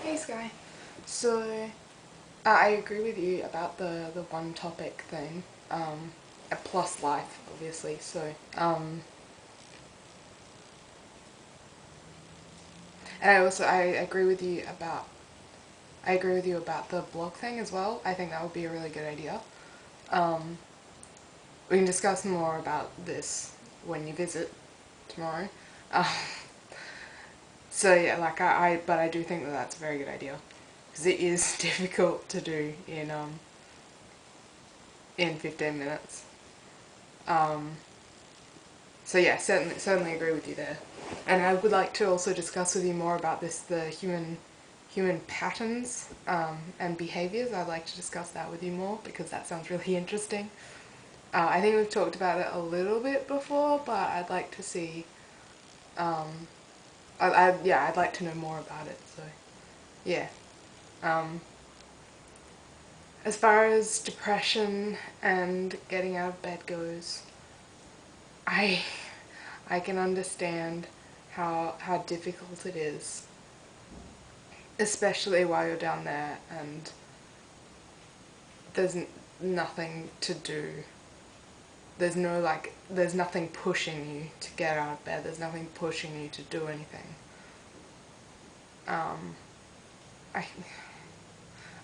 Hey Sky. So I agree with you about the one topic thing, plus life obviously. And I agree with you about the blog thing as well. I think that would be a really good idea. Um, we can discuss more about this when you visit tomorrow. Um, so yeah, but I do think that that's a very good idea because it is difficult to do in 15 minutes. Um, So yeah, certainly agree with you there. And I would like to also discuss with you more about the human patterns and behaviors. I'd like to discuss that with you more because that sounds really interesting. I think we've talked about it a little bit before, but I'd like to see. Um, yeah, I'd like to know more about it. So yeah. Um, as far as depression and getting out of bed goes, I I can understand how difficult it is, especially while you're down there and there's nothing to do. There's nothing pushing you to get out of bed. There's nothing pushing you to do anything. Um, I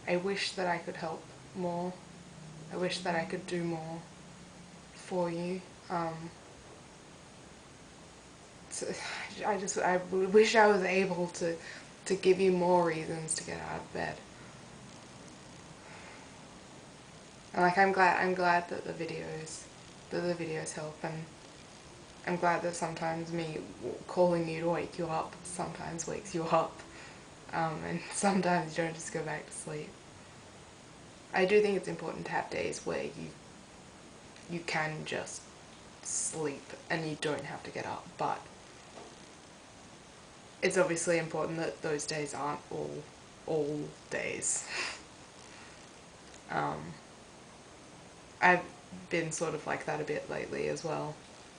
I wish that I could help more. I wish that I could do more for you. So I wish I was able to give you more reasons to get out of bed. And like I'm glad that the videos help, and I'm glad that sometimes me calling you to wake you up sometimes wakes you up, and sometimes you don't just go back to sleep. I do think it's important to have days where you can just sleep and you don't have to get up, but it's obviously important that those days aren't all days. um, I've been sort of like that a bit lately as well.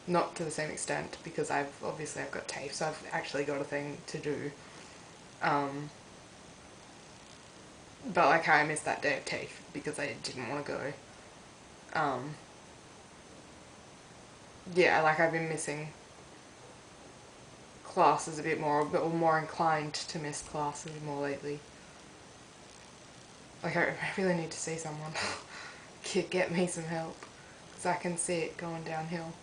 Not to the same extent because I've got TAFE, so I've actually got a thing to do. Um, but like I missed that day of TAFE because I didn't want to go. Um, yeah, like I've been missing classes a bit more inclined to miss classes more lately. Like I really need to see someone. Get me some help because I can see it going downhill.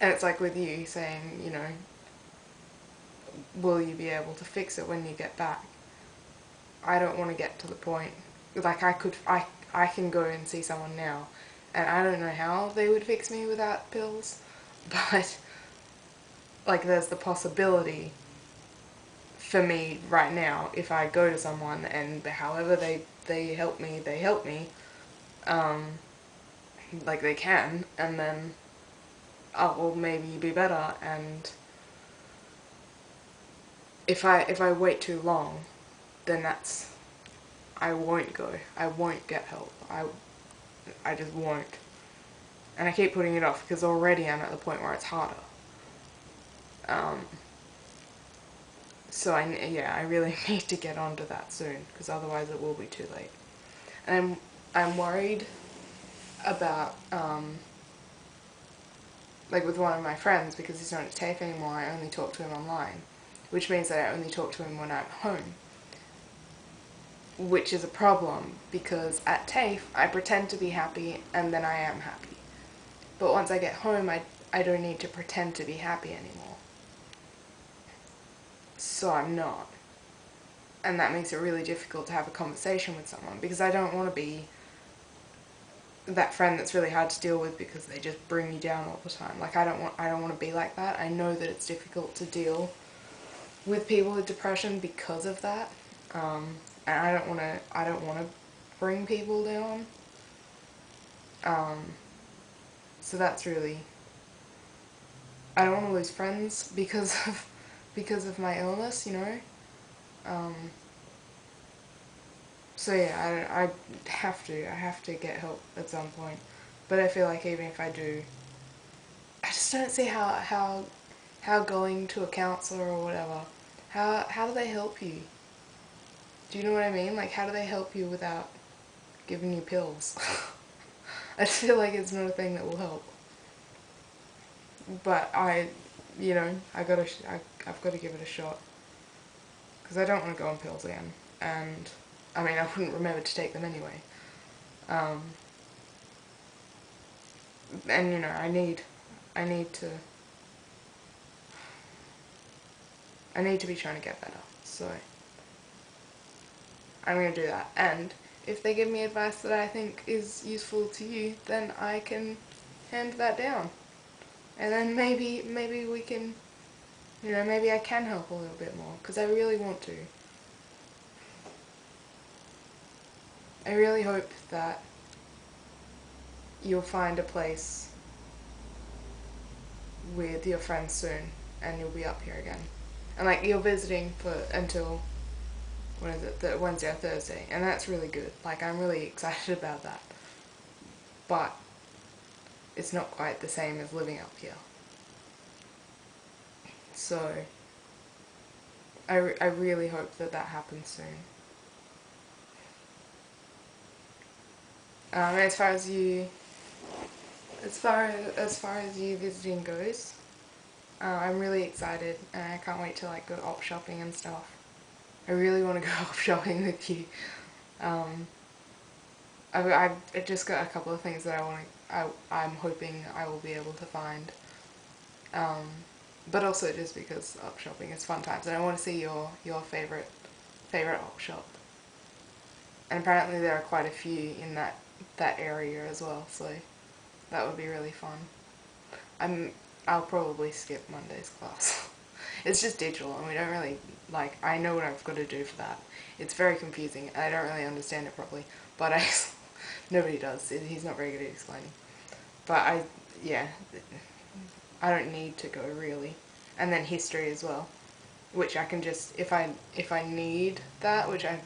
And it's like with you saying, will you be able to fix it when you get back? I don't want to get to the point, like I can go and see someone now and I don't know how they would fix me without pills, but like there's the possibility for me right now if I go to someone and however they help me, um, like they can, and then I will maybe be better. And if I wait too long, then I won't go. I won't get help. I just won't. And I keep putting it off because already I'm at the point where it's harder. Um, so I really need to get onto that soon because otherwise it will be too late. And I'm worried about like with one of my friends because he's not at TAFE anymore. I only talk to him online, which means that I only talk to him when I'm home, which is a problem because at TAFE I pretend to be happy and then I am happy. But once I get home, I don't need to pretend to be happy anymore. So I'm not. And that makes it really difficult to have a conversation with someone because I don't want to be that friend that's really hard to deal with because they just bring you down all the time. Like I don't want to be like that. I know that it's difficult to deal with people with depression because of that. And I don't want to bring people down. Um, so that's really, I don't want to lose friends because of my illness, Um, so yeah, I have to get help at some point. But I feel like even if I do, I just don't see how going to a counsellor or whatever How do they help you? Do you know what I mean? Like, how do they help you without giving you pills? I just feel like it's not a thing that will help. But you know, I've got to give it a shot. Because I don't want to go on pills again. And, I mean, I wouldn't remember to take them anyway. And, you know, I need to be trying to get better. So, I'm going to do that. And if they give me advice that I think is useful to you, then I can hand that down. And then maybe we can, you know, maybe I can help a little bit more. Because I really want to. I really hope that you'll find a place with your friends soon and you'll be up here again. And like you're visiting for until when is it, the Wednesday or Thursday, and that's really good. Like I'm really excited about that. But it's not quite the same as living up here. So I really hope that happens soon. As far as you visiting goes, I'm really excited and I can't wait to like go op shopping and stuff. I really want to go op shopping with you. I've just got a couple of things that I'm hoping I will be able to find. But also just because op shopping is fun times and I want to see your favorite op shop. And apparently there are quite a few in that area as well, so that would be really fun. I'll probably skip Monday's class. It's just digital and we don't really, like, I know what I've got to do for that. It's very confusing and I don't really understand it properly, but nobody does. He's not very good at explaining. But yeah, I don't need to go really. And then history as well, which I can just, if I need that, which I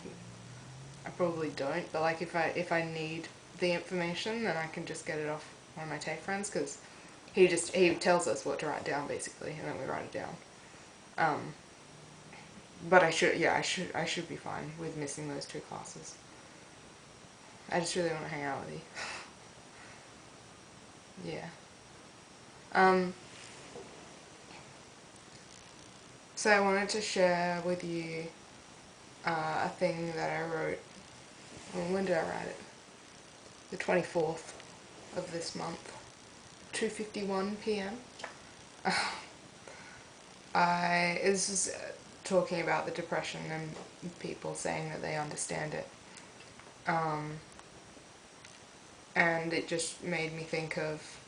probably don't, but like if I need the information, then I can just get it off one of my TAFE friends, because he tells us what to write down basically, and then we write it down. But I should be fine with missing those 2 classes. I just really want to hang out with you. Yeah. So I wanted to share with you a thing that I wrote. Well, when did I write it? The 24th of this month, 2:51 p.m. This is talking about the depression and people saying that they understand it. And it just made me think of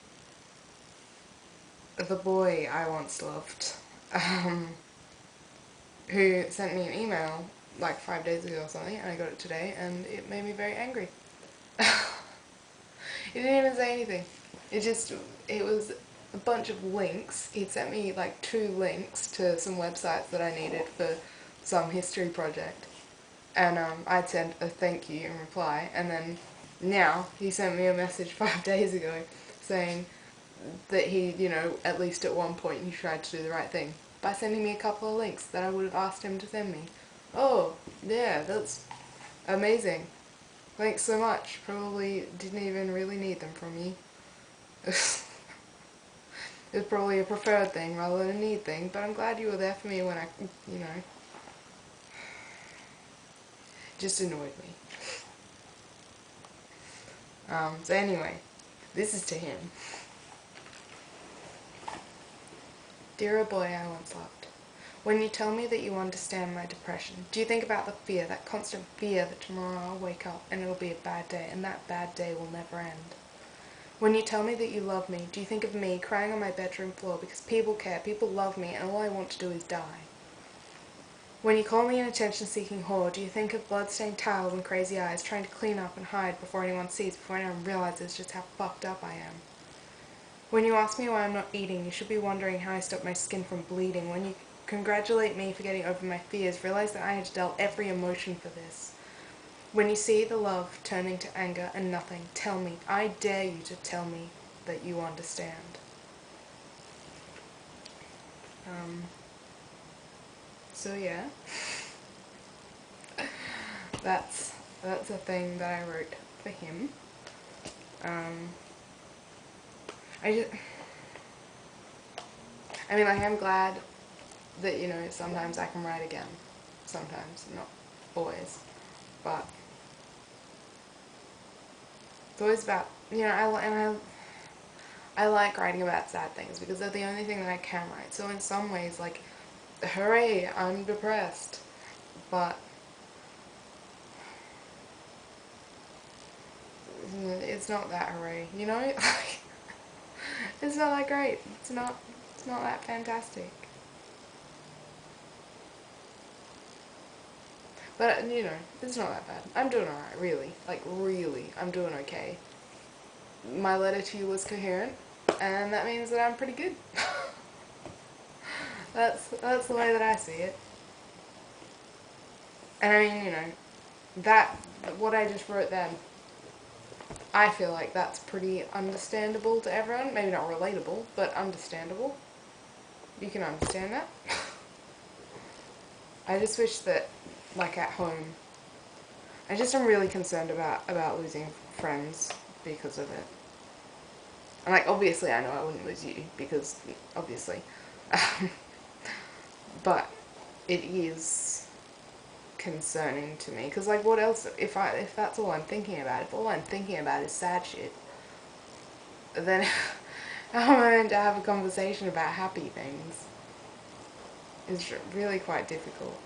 the boy I once loved, who sent me an email like 5 days ago or something, and I got it today, and it made me very angry. He didn't even say anything. It was a bunch of links. He'd sent me like 2 links to some websites that I needed for some history project. And I'd sent a thank you in reply, and then now he sent me a message 5 days ago saying that he, you know, at least at one point he tried to do the right thing by sending me a couple of links that I would have asked him to send me. Oh, yeah, that's amazing. Thanks so much. Probably didn't even really need them from you. It's probably a preferred thing rather than a need thing, but I'm glad you were there for me when I, you know, just annoyed me. So anyway, this is to him. Dear boy I once loved, when you tell me that you understand my depression, do you think about the fear, that constant fear that tomorrow I'll wake up and it'll be a bad day, and that bad day will never end? When you tell me that you love me, do you think of me crying on my bedroom floor because people care, people love me, and all I want to do is die? When you call me an attention-seeking whore, do you think of blood-stained towels and crazy eyes trying to clean up and hide before anyone sees, before anyone realizes just how fucked up I am? When you ask me why I'm not eating, you should be wondering how I stopped my skin from bleeding. When you congratulate me for getting over my fears, realize that I had to dealt every emotion for this. When you see the love turning to anger and nothing, tell me, I dare you to tell me that you understand. So yeah, that's a thing that I wrote for him. I mean, like, I'm glad that, you know, sometimes I can write again. Sometimes, not always. But it's always about, you know, I like writing about sad things because they're the only thing that I can write. So in some ways, like, hooray, I'm depressed. But it's not that hooray, you know? It's not that great. It's not that fantastic. But, you know, it's not that bad. I'm doing alright, really. Like, really, I'm doing okay. My letter to you was coherent, and that means that I'm pretty good. That's the way that I see it. And I mean, you know, that, what I just wrote then, I feel like that's pretty understandable to everyone. Maybe not relatable, but understandable. You can understand that. I just wish that, like, at home, I just am really concerned about losing friends because of it. And, like, obviously I know I wouldn't lose you, because, obviously. But it is concerning to me, because, like, what else, if that's all I'm thinking about, if all I'm thinking about is sad shit, then how am I meant to have a conversation about happy things? It's really quite difficult.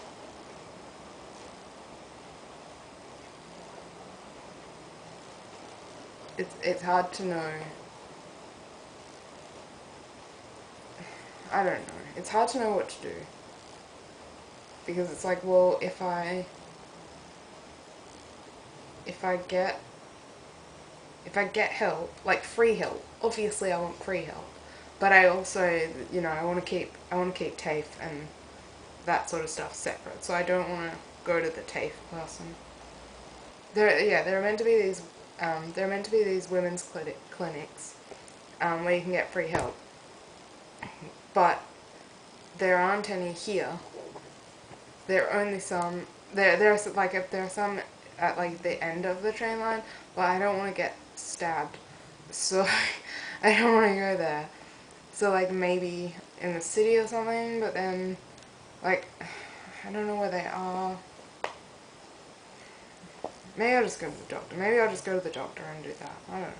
It's hard to know. I don't know. It's hard to know what to do. Because it's like, well, if I get help, like free help, obviously I want free help. But I also, you know, I want to keep TAFE and that sort of stuff separate. So I don't want to go to the TAFE person. There are meant to be these women's clinics where you can get free help. But there aren't any here. There are only some. There's like if there are some at like the end of the train line, but I don't want to get stabbed, so I don't want to go there. So like maybe in the city or something, but then like I don't know where they are. Maybe I'll just go to the doctor. Maybe I'll just go to the doctor and do that. I don't know.